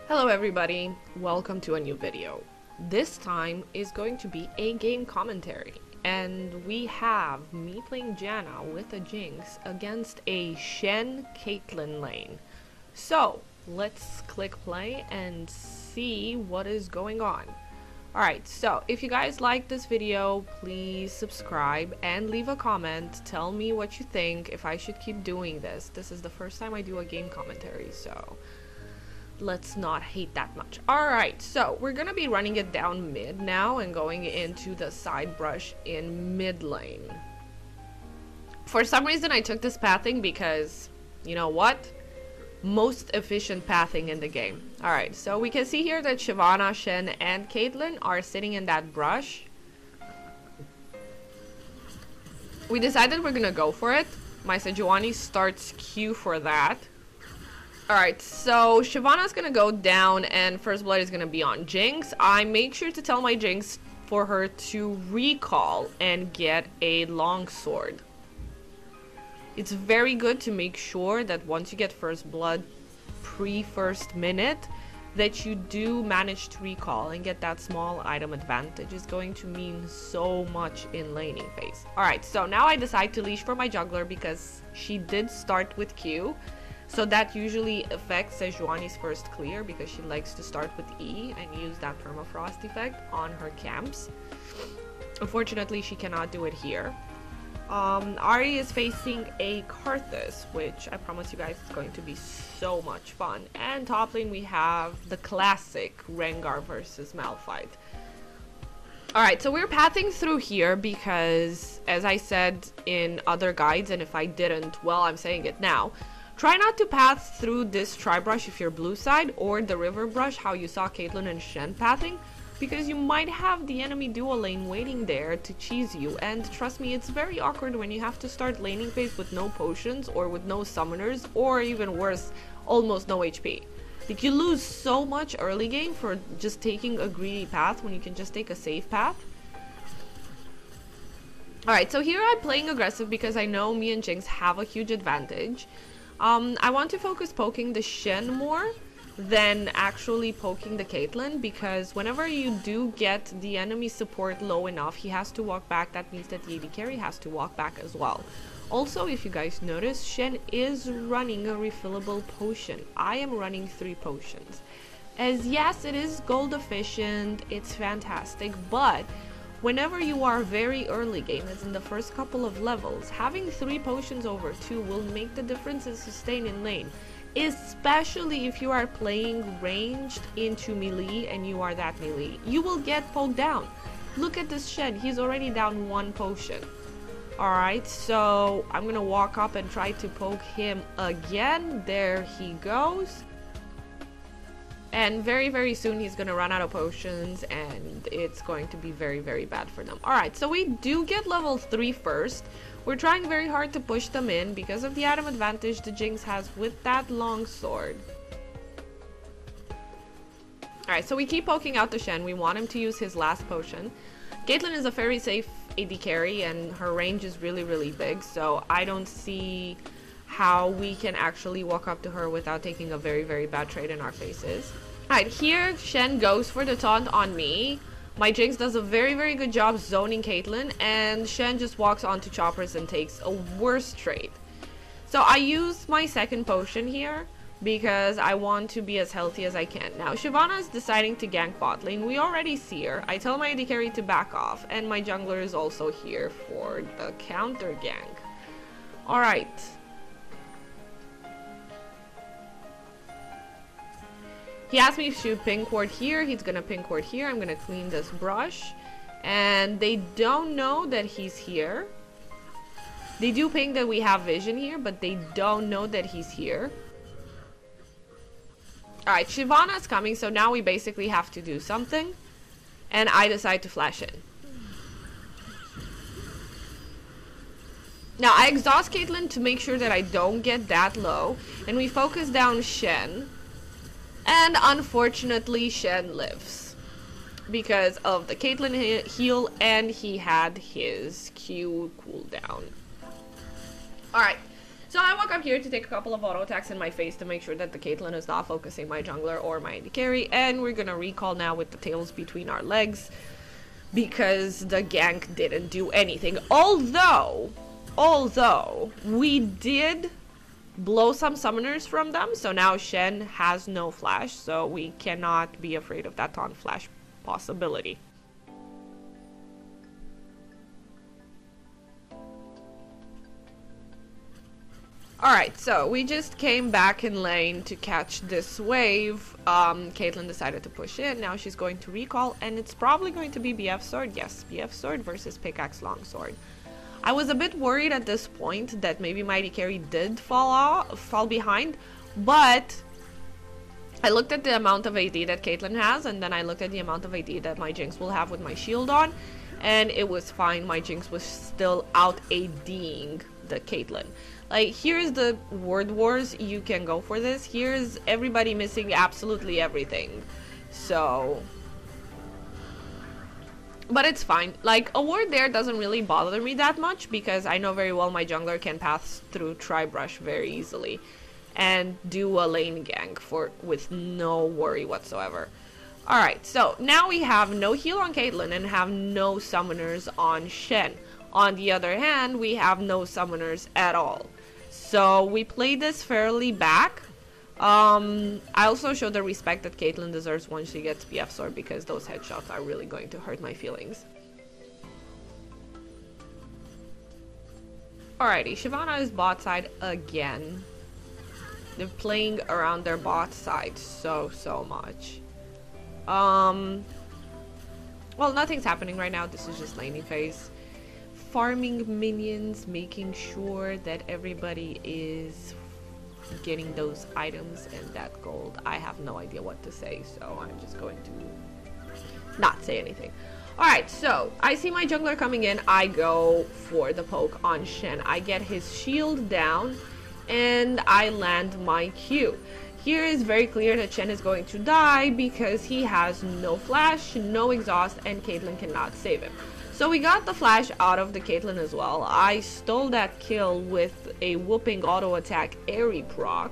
Hello everybody, welcome to a new video. This time is going to be a game commentary, and we have me playing Janna with a Jinx against a Shen Caitlyn lane. So let's click play and see what is going on. Alright, so if you guys like this video, please subscribe and leave a comment. Tell me what you think, if I should keep doing this. This is the first time I do a game commentary, so let's not hate that much. Alright, so we're gonna be running it down mid now and going into the side brush in mid lane. For some reason I took this pathing because, you know what? Most efficient pathing in the game. Alright, so we can see here that Shyvana, Shen, and Caitlyn are sitting in that brush. We decided we're gonna go for it. My Sejuani starts Q for that. Alright, so Shyvana's gonna go down and First Blood is gonna be on Jinx. I make sure to tell my Jinx for her to recall and get a longsword. It's very good to make sure that once you get First Blood pre-first minute, that you do manage to recall and get that small item advantage. Is going to mean so much in laning phase. Alright, so now I decide to leash for my jungler because she did start with Q. So that usually affects Sejuani's first clear because she likes to start with E and use that permafrost effect on her camps. Unfortunately, she cannot do it here. Ahri is facing a Karthus, which I promise you guys is going to be so much fun. And top lane we have the classic Rengar versus Malphite. Alright, so we're pathing through here because, as I said in other guides, and if I didn't, well, I'm saying it now. Try not to path through this tri-brush if you're blue side, or the river brush, how you saw Caitlyn and Shen pathing, because you might have the enemy duo lane waiting there to cheese you, and trust me, it's very awkward when you have to start laning phase with no potions, or with no summoners, or even worse, almost no HP. Like, you lose so much early game for just taking a greedy path when you can just take a safe path. Alright, so here I'm playing aggressive because I know me and Jinx have a huge advantage. I want to focus poking the Shen more than actually poking the Caitlyn, because whenever you do get the enemy support low enough, he has to walk back. That means that the AD carry has to walk back as well. Also, if you guys notice, Shen is running a refillable potion. I am running 3 potions. As yes, it is gold efficient, it's fantastic, but whenever you are very early game, as in the first couple of levels, having 3 potions over 2 will make the difference in sustain in lane. Especially if you are playing ranged into melee and you are that melee. You will get poked down. Look at this Shen, he's already down 1 potion. Alright, so I'm gonna walk up and try to poke him again. There he goes. And very soon he's gonna run out of potions and it's going to be very bad for them. Alright, so we do get level 3 first. We're trying very hard to push them in because of the item advantage the Jinx has with that longsword. Alright, so we keep poking out the Shen. We want him to use his last potion. Caitlyn is a very safe AD carry and her range is really big, so I don't see how we can actually walk up to her without taking a very bad trade in our faces. Alright, here Shen goes for the taunt on me. My Jinx does a very good job zoning Caitlyn, and Shen just walks onto choppers and takes a worse trade. So I use my second potion here because I want to be as healthy as I can. Now Shyvana is deciding to gank bot lane. We already see her. I tell my AD carry to back off, and my jungler is also here for the counter gank. Alright. He asked me to ping ward here. He's gonna ping ward here. I'm gonna clean this brush. And they don't know that he's here. They do ping that we have vision here, but they don't know that he's here. Alright, Shyvana's coming, so now we basically have to do something. And I decide to flash in. Now, I exhaust Caitlyn to make sure that I don't get that low. And we focus down Shen. And unfortunately, Shen lives because of the Caitlyn heal, and he had his Q cooldown. Alright, So I walk up here to take a couple of auto attacks in my face to make sure that the Caitlyn is not focusing my jungler or my AD carry. And we're gonna recall now with the tails between our legs, because the gank didn't do anything. Although we did blow some summoners from them, so now Shen has no flash, so we cannot be afraid of that taunt flash possibility. Alright, so we just came back in lane to catch this wave. Caitlyn decided to push in. Now she's going to recall, and it's probably going to be BF Sword. Yes, BF Sword versus Pickaxe Longsword. I was a bit worried at this point that maybe my AD carry did fall behind, but I looked at the amount of AD that Caitlyn has, and then I looked at the amount of AD that my Jinx will have with my shield on, and it was fine. My Jinx was still out ADing the Caitlyn. Like, here's the word wars, you can go for this. Here's everybody missing absolutely everything. So, but it's fine. Like, a ward there doesn't really bother me that much, because I know very well my jungler can pass through Tri-Brush very easily and do a lane gank with no worry whatsoever. Alright, so now we have no heal on Caitlyn and have no summoners on Shen. On the other hand, we have no summoners at all. So we played this fairly back. I also show the respect that Caitlyn deserves once she gets BF Sword, because those headshots are really going to hurt my feelings. Alrighty, Shyvana is bot side again. They're playing around their bot side so much. Well, nothing's happening right now. This is just laning phase. Farming minions, making sure that everybody is getting those items and that gold. I have no idea what to say, so I'm just going to not say anything. Alright, so I see my jungler coming in. I go for the poke on Shen. I get his shield down and I land my Q. Here is very clear that Shen is going to die because he has no flash, no exhaust, and Caitlyn cannot save him. So we got the flash out of the Caitlyn as well. I stole that kill with a whooping auto attack airy proc.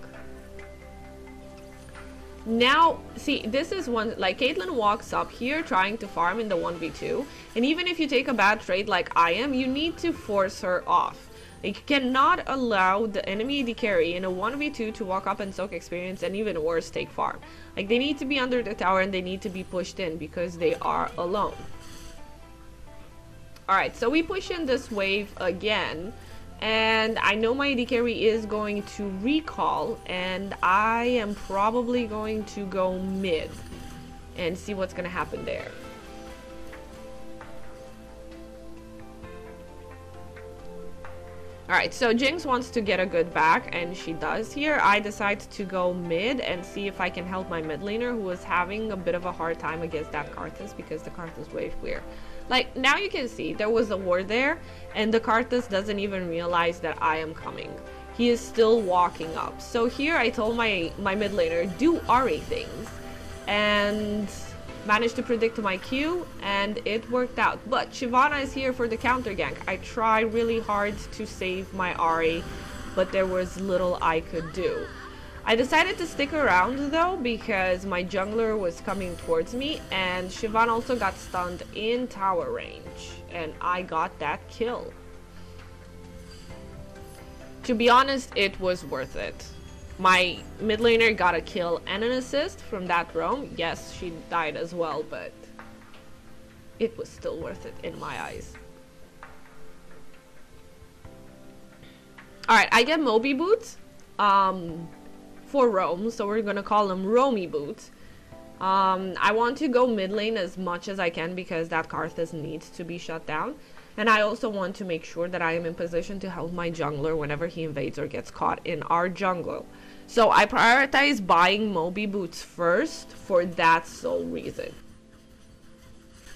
Now, see, this is one, like, Caitlyn walks up here trying to farm in the 1v2, and even if you take a bad trade like I am, you need to force her off. Like, you cannot allow the enemy AD carry in a 1v2 to walk up and soak experience, and even worse, take farm. Like, they need to be under the tower and they need to be pushed in because they are alone. Alright, so we push in this wave again, and I know my AD carry is going to recall, and I am probably going to go mid and see what's going to happen there. Alright, so Jinx wants to get a good back, and she does here. I decide to go mid and see if I can help my mid laner, who is having a bit of a hard time against that Karthus because the Karthus wave clear. Like, now you can see there was a ward there, and the Karthus doesn't even realize that I am coming. He is still walking up. So here I told my mid laner, do RA things, and managed to predict my Q, and it worked out. But Shyvana is here for the counter gank. I try really hard to save my RA, but there was little I could do. I decided to stick around though because my jungler was coming towards me, and Shyvana also got stunned in tower range, and I got that kill. To be honest, it was worth it. My mid laner got a kill and an assist from that roam. Yes, she died as well, but it was still worth it in my eyes. Alright, I get Moby boots for roam, so we're gonna call them roamy boots. I want to go mid lane as much as I can because that Karthus needs to be shut down. And I also want to make sure that I am in position to help my jungler whenever he invades or gets caught in our jungle. So I prioritize buying Moby boots first for that sole reason.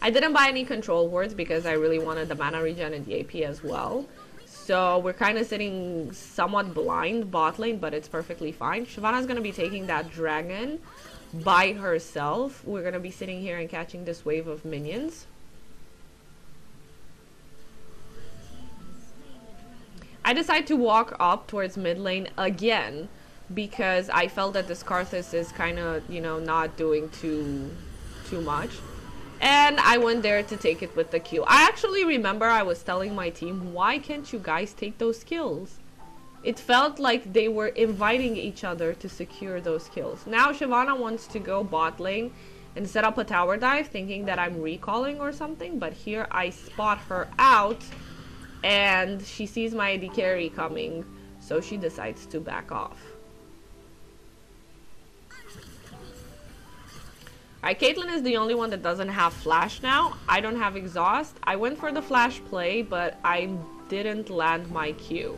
I didn't buy any control wards because I really wanted the mana regen and the AP as well. So we're kind of sitting somewhat blind bot lane, but it's perfectly fine. Shyvana's going to be taking that dragon by herself. We're going to be sitting here and catching this wave of minions. I decide to walk up towards mid lane again because I felt that this Karthus is kind of, you know, not doing too much. And I went there to take it with the Q. I actually remember I was telling my team, why can't you guys take those kills? It felt like they were inviting each other to secure those kills. Now Shyvana wants to go bot lane and set up a tower dive thinking that I'm recalling or something. But here I spot her out and she sees my AD carry coming. So she decides to back off. Alright, Caitlyn is the only one that doesn't have flash now. I don't have exhaust. I went for the flash play, but I didn't land my Q.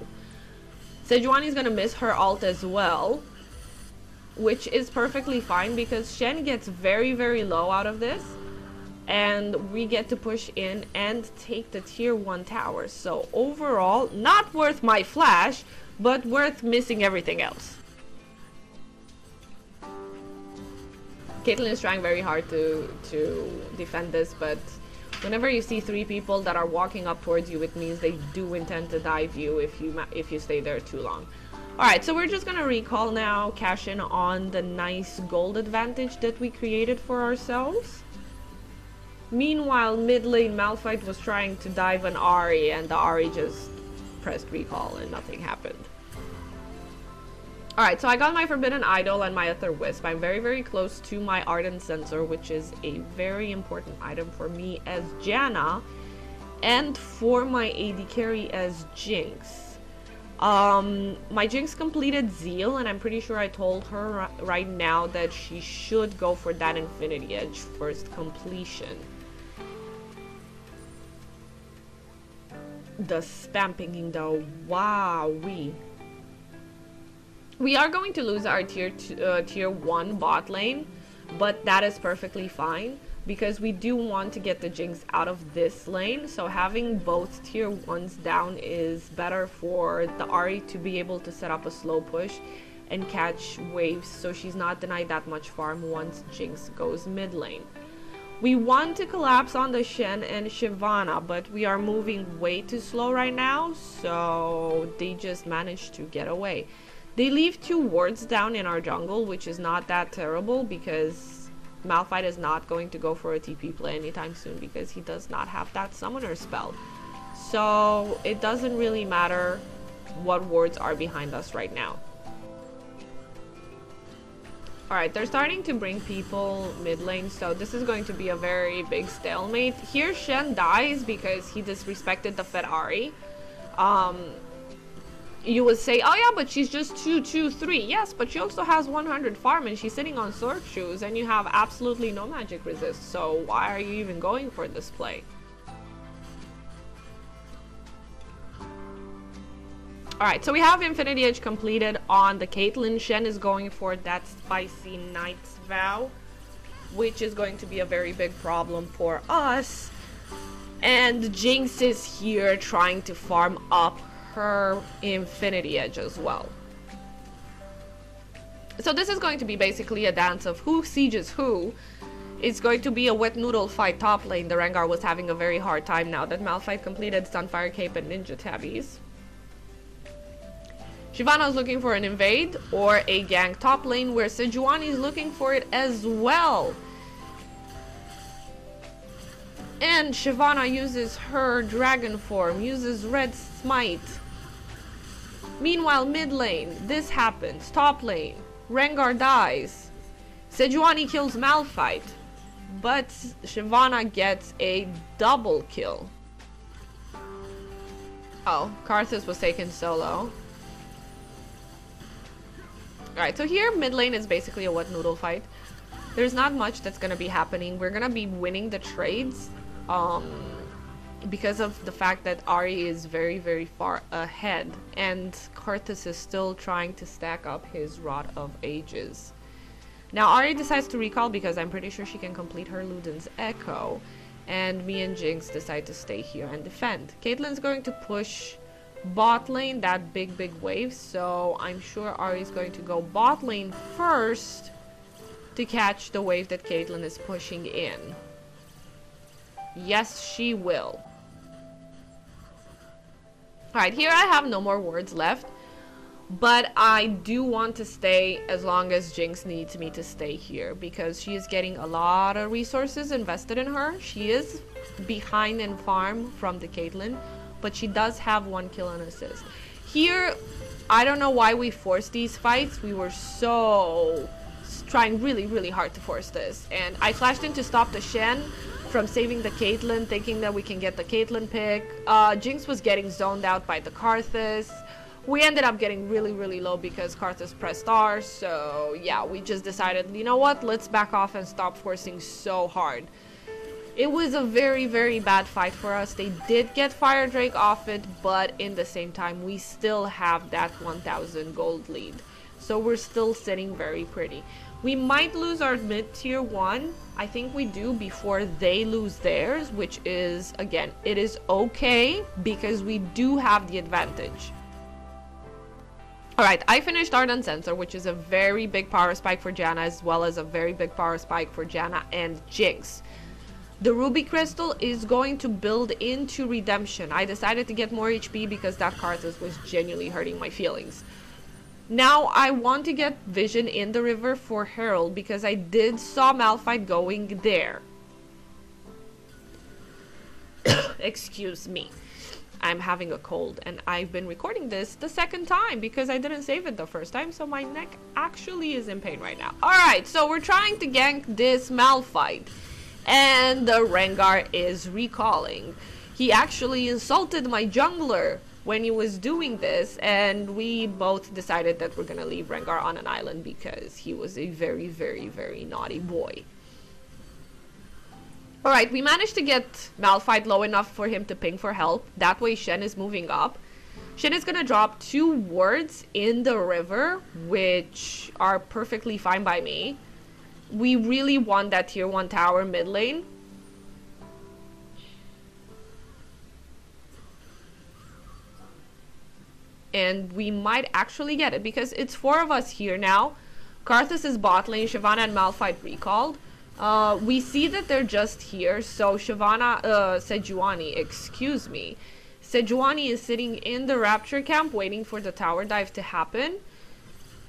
Sejuani is gonna miss her ult as well, which is perfectly fine because Shen gets very, very low out of this. And we get to push in and take the tier 1 tower. So overall, not worth my flash, but worth missing everything else. Caitlyn is trying very hard to defend this, but whenever you see 3 people that are walking up towards you, it means they do intend to dive you if you stay there too long. Alright, so we're just gonna recall now, cash in on the nice gold advantage that we created for ourselves. Meanwhile, mid lane Malphite was trying to dive an Ahri, and the Ahri just pressed recall and nothing happened. Alright, so I got my Forbidden Idol and my Ether Wisp. I'm very, very close to my Ardent Sensor, which is a very important item for me as JANNA, and for my AD carry as Jinx. My Jinx completed Zeal, and I'm pretty sure I told her right now that she should go for that Infinity Edge first completion. The spam pinging though, wowee. We are going to lose our tier 1 bot lane, but that is perfectly fine because we do want to get the Jinx out of this lane. So having both tier 1s down is better for the Ahri to be able to set up a slow push and catch waves so she's not denied that much farm once Jinx goes mid lane. We want to collapse on the Shen and Shyvana, but we are moving way too slow right now, so they just managed to get away. They leave 2 wards down in our jungle, which is not that terrible because Malphite is not going to go for a TP play anytime soon because he does not have that summoner spell. So it doesn't really matter what wards are behind us right now. Alright, they're starting to bring people mid lane, so this is going to be a very big stalemate. Here Shen dies because he disrespected the Fed Ahri. You would say, oh yeah, but she's just 2-2-3. Yes, but she also has 100 farm and she's sitting on sword shoes and you have absolutely no magic resist. So why are you even going for this play? Alright, so we have Infinity Edge completed on the Caitlyn. Shen is going for that spicy Knight's Vow, which is going to be a very big problem for us. And Jinx is here trying to farm up her Infinity Edge as well. So this is going to be basically a dance of who sieges who. It's going to be a wet noodle fight top lane. The Rengar was having a very hard time now that Malphite completed Sunfire Cape and Ninja Tabbies. Shyvana is looking for an invade or a gank top lane where Sejuani is looking for it as well. And Shyvana uses her dragon form, uses red smite. Meanwhile, mid lane, this happens. Top lane, Rengar dies. Sejuani kills Malphite, but Shyvana gets a double kill. Oh, Karthus was taken solo. Alright, so here mid lane is basically a wet noodle fight. There's not much that's gonna be happening. We're gonna be winning the trades because of the fact that Ahri is very, very far ahead and Karthus is still trying to stack up his Rod of Ages. Now Ahri decides to recall because I'm pretty sure she can complete her Luden's Echo, and me and Jinx decide to stay here and defend. Caitlyn's going to push bot lane, that big wave, so I'm sure Ahri is going to go bot lane first to catch the wave that Caitlyn is pushing in. Yes, she will. Alright, here I have no more words left. But I do want to stay as long as Jinx needs me to stay here, because she is getting a lot of resources invested in her. She is behind in farm from the Caitlyn, but she does have 1 kill and assist. Here, I don't know why we forced these fights. We were so trying really hard to force this. And I flashed in to stop the Shen from saving the Caitlyn, thinking that we can get the Caitlyn pick. Jinx was getting zoned out by the Karthus. We ended up getting really low because Karthus pressed R, so yeah, we just decided, you know what, let's back off and stop forcing so hard. It was a very bad fight for us. They did get Fire Drake off it, but in the same time, we still have that 1000 gold lead. So we're still sitting very pretty. We might lose our mid tier 1. I think we do before they lose theirs, which is, again, it is okay because we do have the advantage. Alright, I finished Ardent Sensor, which is a very big power spike for Janna, as well as a very big power spike for Janna and Jinx. The Ruby Crystal is going to build into Redemption. I decided to get more HP because that Karthus was genuinely hurting my feelings. Now, I want to get Vision in the river for Herald, because I did saw Malphite going there. Excuse me. I'm having a cold, and I've been recording this the 2nd time because I didn't save it the 1st time, so my neck actually is in pain right now. Alright, so we're trying to gank this Malphite, and the Rengar is recalling. He actually insulted my jungler when he was doing this, and we both decided that we're gonna leave Rengar on an island because he was a very naughty boy. Alright, we managed to get Malphite low enough for him to ping for help. That way Shen is moving up. Shen is gonna drop 2 wards in the river, which are perfectly fine by me. We really want that tier 1 tower mid lane. And we might actually get it because it's 4 of us here now. Karthus is bot lane, Shyvana and Malphite recalled. We see that they're just here, so Sejuani, excuse me. Sejuani is sitting in the Rapture camp waiting for the tower dive to happen.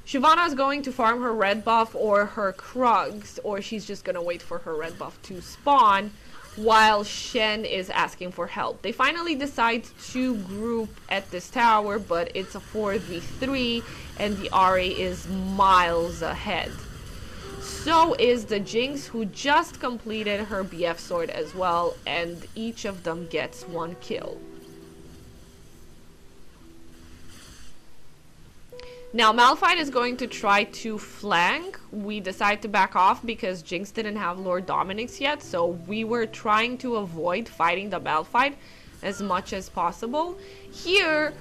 Shyvana is going to farm her red buff or her Krugs, or she's just gonna wait for her red buff to spawn, while Shen is asking for help. They finally decide to group at this tower, but it's a 4v3, and the Ahri is miles ahead. So is the Jinx, who just completed her BF sword as well, and each of them gets 1 kill. Now Malphite is going to try to flank. We decide to back off because Jinx didn't have Lord Dominic's yet, so we were trying to avoid fighting the Malphite as much as possible. Here,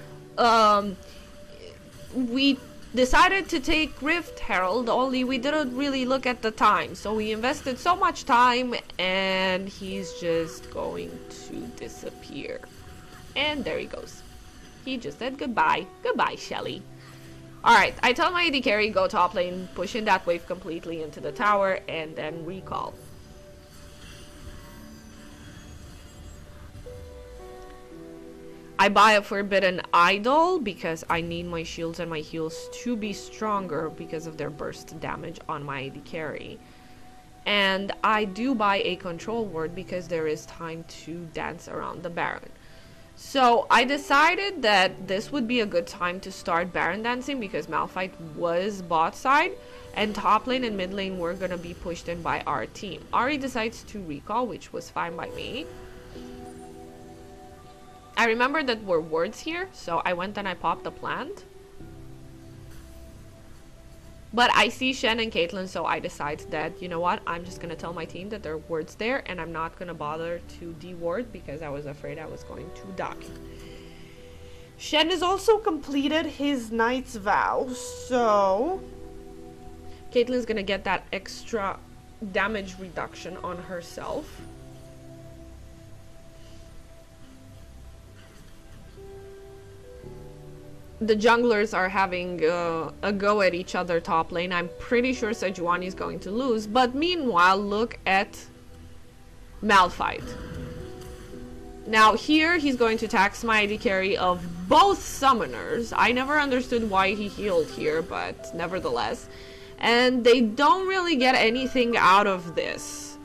we decided to take Rift Herald, only we didn't really look at the time, so we invested so much time and he's just going to disappear. And there he goes. He just said goodbye. Goodbye, Shelly. Alright, I tell my AD carry go top lane, push in that wave completely into the tower, and then recall. I buy a Forbidden Idol because I need my shields and my heals to be stronger because of their burst damage on my AD carry. And I do buy a control ward because there is time to dance around the Baron. So I decided that this would be a good time to start Baron dancing because Malphite was bot side and top lane and mid lane were gonna be pushed in by our team. Ahri decides to recall, which was fine by me. I remember that were wards here, so I went and I popped the plant. But I see Shen and Caitlyn, so I decide that, you know what, I'm just gonna tell my team that there are wards there and I'm not gonna bother to de-ward because I was afraid I was going to die. Shen has also completed his Knight's Vow, so Caitlyn's gonna get that extra damage reduction on herself. The junglers are having a go at each other top lane. I'm pretty sure Sejuani is going to lose. But meanwhile, look at Malphite. Now here, he's going to tax my AD carry of both summoners. I never understood why he healed here, but nevertheless. And they don't really get anything out of this.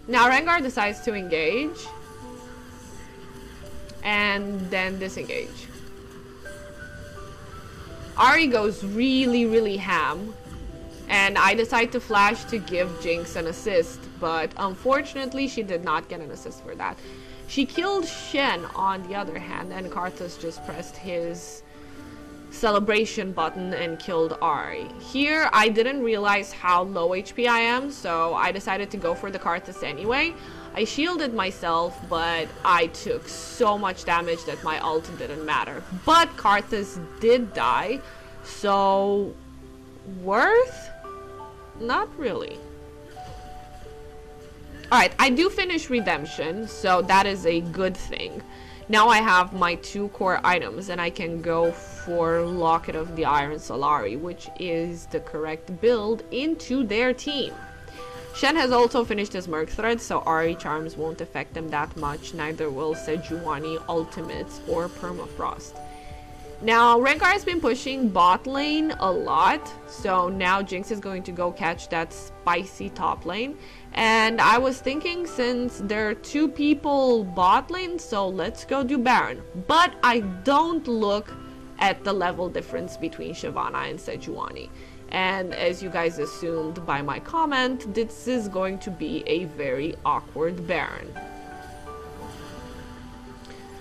Now Rengar decides to engage. And then disengage. Ahri goes really ham. And I decide to flash to give Jinx an assist. But unfortunately, she did not get an assist for that. She killed Shen on the other hand. And Karthus just pressed his celebration button and killed Ahri. Here, I didn't realize how low HP I am. So I decided to go for the Karthus anyway. I shielded myself, but I took so much damage that my ult didn't matter. But Karthus did die, so worth? Not really. Alright, I do finish Redemption, so that is a good thing. Now I have my 2 core items, and I can go for Locket of the Iron Solari, which is the correct build into their team. Shen has also finished his Merc Thread, so Ahri Charms won't affect them that much, neither will Sejuani Ultimates or Permafrost. Now, Rengar has been pushing bot lane a lot, so now Jinx is going to go catch that spicy top lane. And I was thinking, since there are 2 people bot lane, so let's go do Baron. But I don't look at the level difference between Shyvana and Sejuani. And as you guys assumed by my comment, this is going to be a very awkward Baron.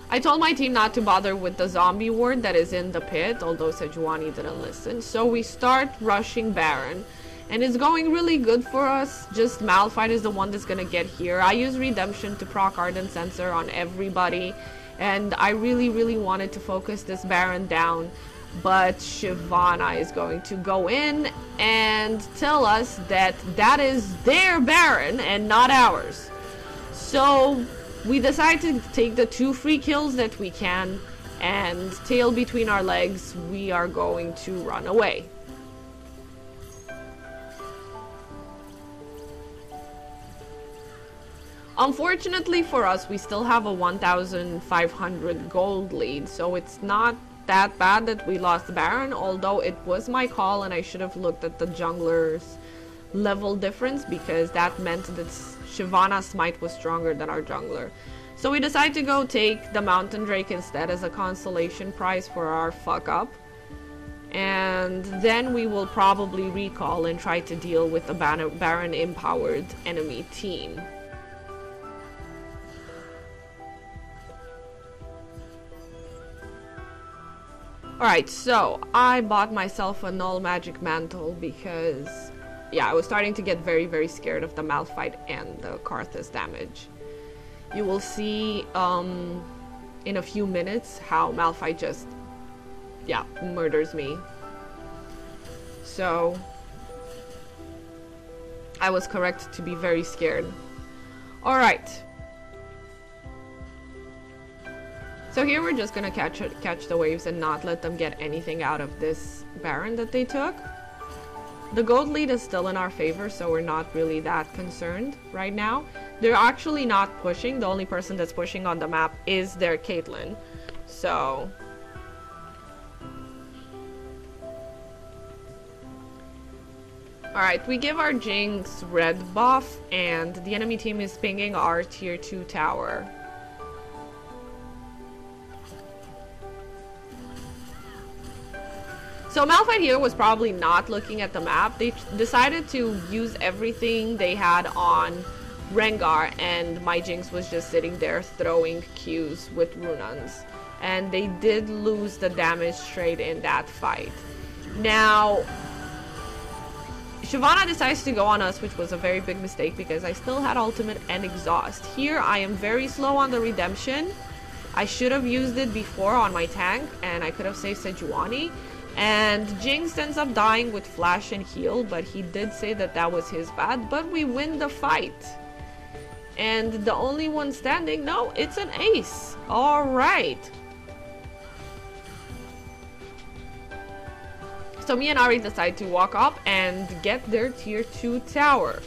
I told my team not to bother with the zombie ward that is in the pit, although Sejuani didn't listen. So we start rushing Baron, and it's going really good for us. Just Malphite is the one that's gonna get here. I use Redemption to proc Ardent Sensor on everybody, and I really wanted to focus this Baron down. But Shyvana is going to go in and tell us that that is their Baron and not ours. So we decide to take the 2 free kills that we can, and tail between our legs, we are going to run away. Unfortunately for us, we still have a 1,500 gold lead, so it's not that bad that we lost Baron, although it was my call and I should have looked at the jungler's level difference, because that meant that Shyvana's smite was stronger than our jungler. So we decided to go take the Mountain Drake instead as a consolation prize for our fuck up. And then we will probably recall and try to deal with the Baron empowered enemy team. Alright, so I bought myself a Null Magic Mantle because, yeah, I was starting to get very scared of the Malphite and the Karthus damage. You will see in a few minutes how Malphite just, yeah, murders me. So I was correct to be very scared. Alright. So here we're just gonna catch the waves and not let them get anything out of this Baron that they took. The gold lead is still in our favor, so we're not really that concerned right now. They're actually not pushing. The only person that's pushing on the map is their Caitlyn. So alright, we give our Jinx red buff, and the enemy team is pinging our tier 2 tower. So Malphite here was probably not looking at the map. They decided to use everything they had on Rengar, and my Jinx was just sitting there throwing Qs with Runans. And they did lose the damage trade in that fight. Now, Shyvana decides to go on us, which was a very big mistake because I still had ultimate and exhaust. Here I am very slow on the redemption. I should have used it before on my tank, and I could have saved Sejuani. And Jinx ends up dying with flash and heal, but he did say that that was his bad, but we win the fight. And the only one standing, no, it's an ace. Alright. So me and Ahri decide to walk up and get their tier 2 tower.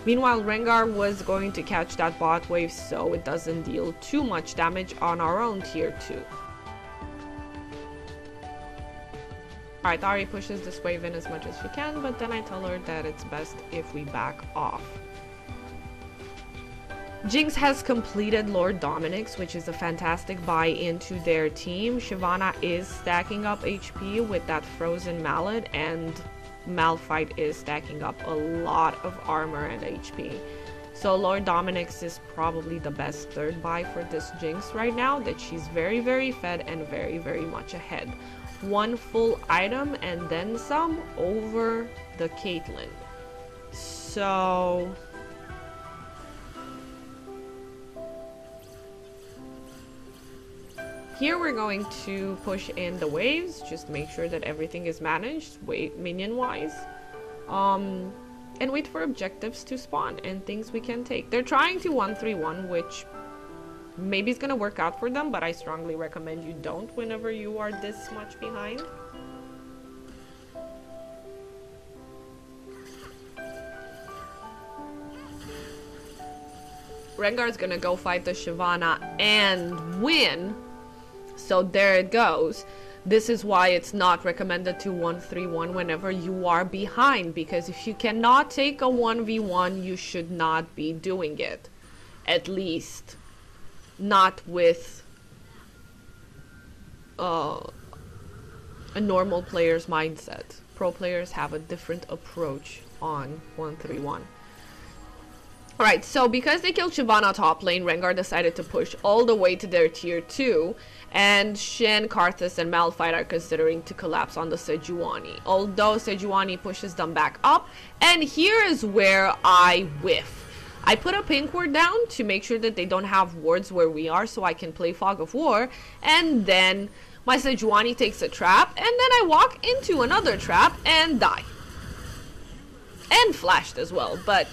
Meanwhile, Rengar was going to catch that bot wave so it doesn't deal too much damage on our own tier 2. Alright, Ari pushes this wave in as much as she can, but then I tell her that it's best if we back off. Jinx has completed Lord Dominic's, which is a fantastic buy into their team. Shyvana is stacking up HP with that Frozen Mallet, and Malphite is stacking up a lot of armor and HP. So Lord Dominic's is probably the best third buy for this Jinx right now, that she's very, very fed and very, very much ahead. One full item and then some over the Caitlyn. So here we're going to push in the waves, just make sure that everything is managed, wait minion wise, and wait for objectives to spawn and things we can take. They're trying to 1-3-1, which maybe is gonna work out for them, but I strongly recommend you don't whenever you are this much behind. Rengar's gonna go fight the Shyvana and win. So there it goes. This is why it's not recommended to 1-3-1 whenever you are behind, because if you cannot take a 1v1, you should not be doing it. At least not with a normal player's mindset. Pro players have a different approach on 1-3-1. Alright, so because they killed Shyvana top lane, Rengar decided to push all the way to their tier 2, and Shen, Karthus, and Malphite are considering to collapse on the Sejuani, although Sejuani pushes them back up, and here is where I whiff. I put a pink ward down to make sure that they don't have wards where we are so I can play Fog of War, and then my Sejuani takes a trap, and then I walk into another trap and die. And flashed as well, but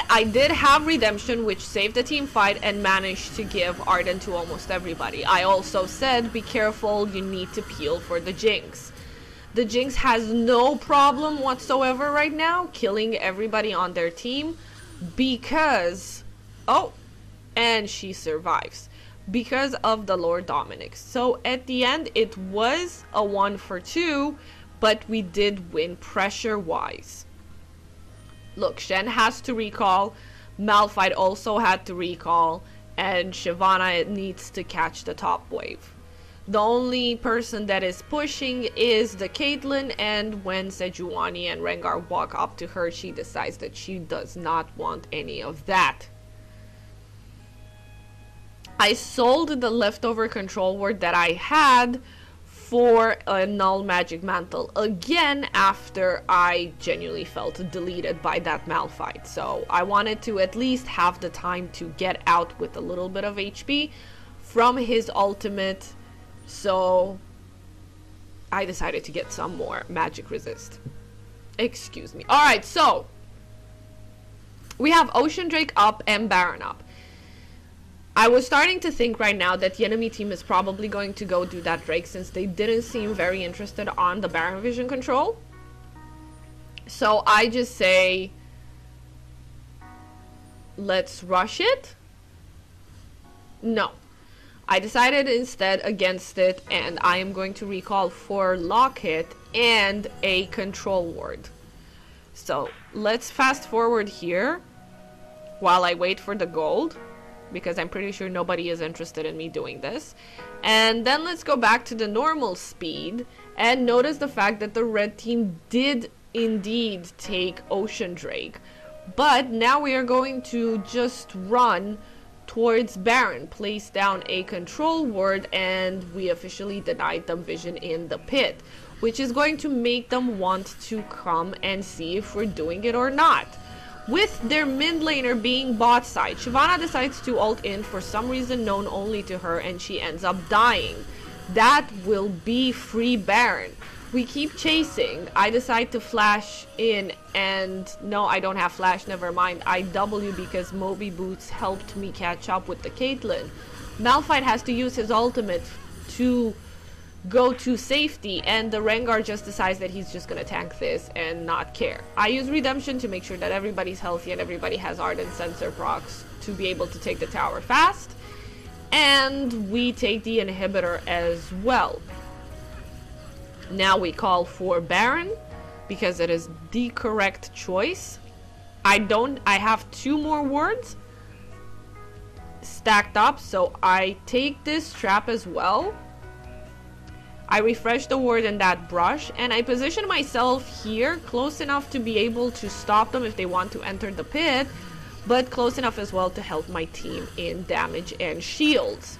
I did have redemption, which saved the team fight and managed to give Arden to almost everybody. I also said, be careful, you need to peel for the Jinx. The Jinx has no problem whatsoever right now killing everybody on their team because, oh, and she survives because of the Lord Dominic. So at the end, it was a 1-for-2, but we did win pressure-wise. Look, Shen has to recall, Malphite also had to recall, and Shyvana needs to catch the top wave. The only person that is pushing is the Caitlyn, and when Sejuani and Rengar walk up to her, she decides that she does not want any of that. I sold the leftover control word that I had for a null magic mantle again after I genuinely felt deleted by that Malphite. So I wanted to at least have the time to get out with a little bit of HP from his ultimate, so I decided to get some more magic resist. Excuse me. Alright, so we have Ocean Drake up and Baron up. I was starting to think right now that the enemy team is probably going to go do that Drake since they didn't seem very interested on the Baron Vision control. So I just say, let's rush it. No. I decided instead against it, and I am going to recall for Locket and a control ward. So let's fast forward here while I wait for the gold, because I'm pretty sure nobody is interested in me doing this. And then let's go back to the normal speed and notice the fact that the red team did indeed take Ocean Drake. But now we are going to just run towards Baron, place down a control ward, and we officially denied them vision in the pit, which is going to make them want to come and see if we're doing it or not. With their mid laner being bot side, Shyvana decides to ult in for some reason known only to her, and she ends up dying. That will be free Baron. We keep chasing. I decide to flash in, and no, I don't have flash, never mind. I W because Moby Boots helped me catch up with the Caitlyn. Malphite has to use his ultimate to go to safety, and the Rengar just decides that he's just gonna tank this and not care. I use Redemption to make sure that everybody's healthy and everybody has Ardent Sensor procs to be able to take the tower fast. And we take the inhibitor as well. Now we call for Baron because it is the correct choice. I have 2 more wards stacked up, so I take this trap as well. I refresh the ward in that brush, and I position myself here close enough to be able to stop them if they want to enter the pit, but close enough as well to help my team in damage and shields.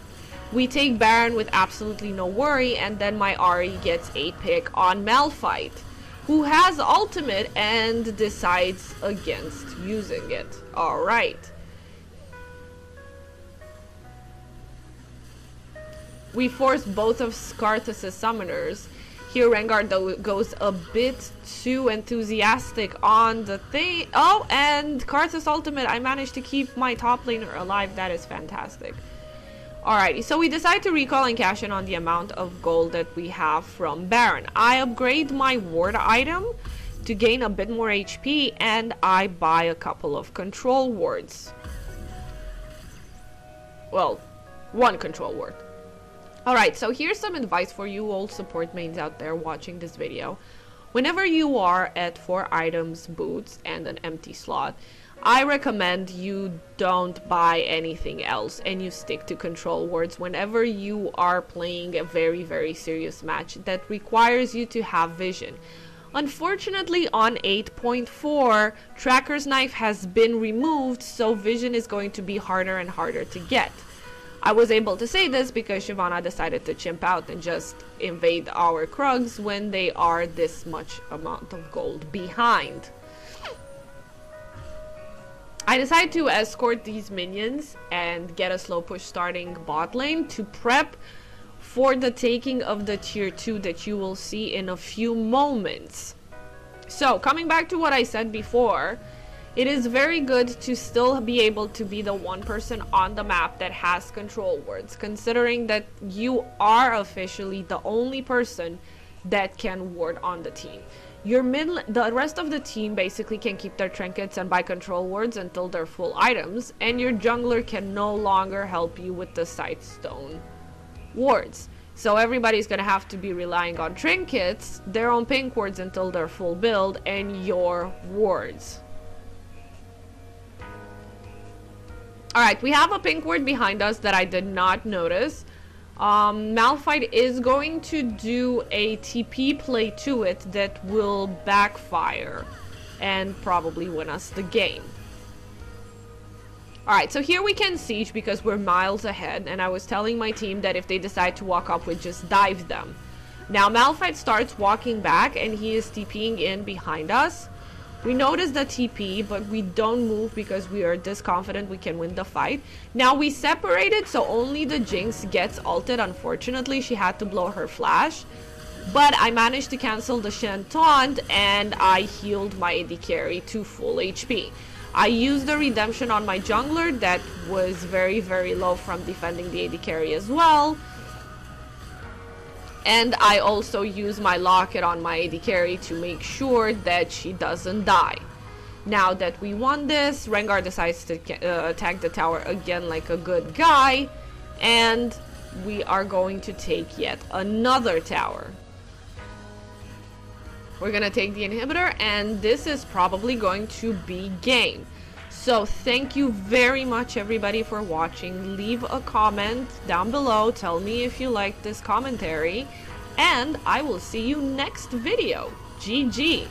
We take Baron with absolutely no worry, and then my Ahri gets a pick on Malphite, who has ultimate and decides against using it. Alright. We force both of Karthus' summoners. Here Rengar goes a bit too enthusiastic on the thing. Oh, and Karthus ultimate. I managed to keep my top laner alive. That is fantastic. Alrighty, so we decide to recall and cash in on the amount of gold that we have from Baron. I upgrade my ward item to gain a bit more HP, and I buy a couple of control wards. Well, 1 control ward. Alright, so here's some advice for you old support mains out there watching this video. Whenever you are at 4 items, boots, and an empty slot, I recommend you don't buy anything else and you stick to control wards whenever you are playing a very, very serious match that requires you to have vision. Unfortunately, on 8.4, Tracker's Knife has been removed, so vision is going to be harder and harder to get. I was able to say this because Shyvana decided to chimp out and just invade our Krugs when they are this much amount of gold behind. I decided to escort these minions and get a slow push starting bot lane to prep for the taking of the tier 2 that you will see in a few moments. So, coming back to what I said before, it is very good to still be able to be the one person on the map that has control wards, considering that you are officially the only person that can ward on the team. The rest of the team basically can keep their trinkets and buy control wards until they're full items, and your jungler can no longer help you with the Sightstone wards. So everybody's gonna have to be relying on trinkets, their own pink wards until they're full build, and your wards. Alright, we have a pink ward behind us that I did not notice. Malphite is going to do a TP play to it that will backfire and probably win us the game. Alright, so here we can siege because we're miles ahead, and I was telling my team that if they decide to walk up, we just dive them. Now Malphite starts walking back and he is TPing in behind us. We notice the TP, but we don't move because we are this confident we can win the fight. Now we separated, so only the Jinx gets ulted. Unfortunately, she had to blow her flash. But I managed to cancel the Shen taunt, and I healed my AD carry to full HP. I used the redemption on my jungler that was very, very low from defending the AD carry as well. And I also use my locket on my AD carry to make sure that she doesn't die. Now that we won this, Rengar decides to attack the tower again like a good guy. And we are going to take yet another tower. We're gonna take the inhibitor, and this is probably going to be game. So thank you very much everybody for watching. Leave a comment down below, tell me if you liked this commentary, and I will see you next video. GG.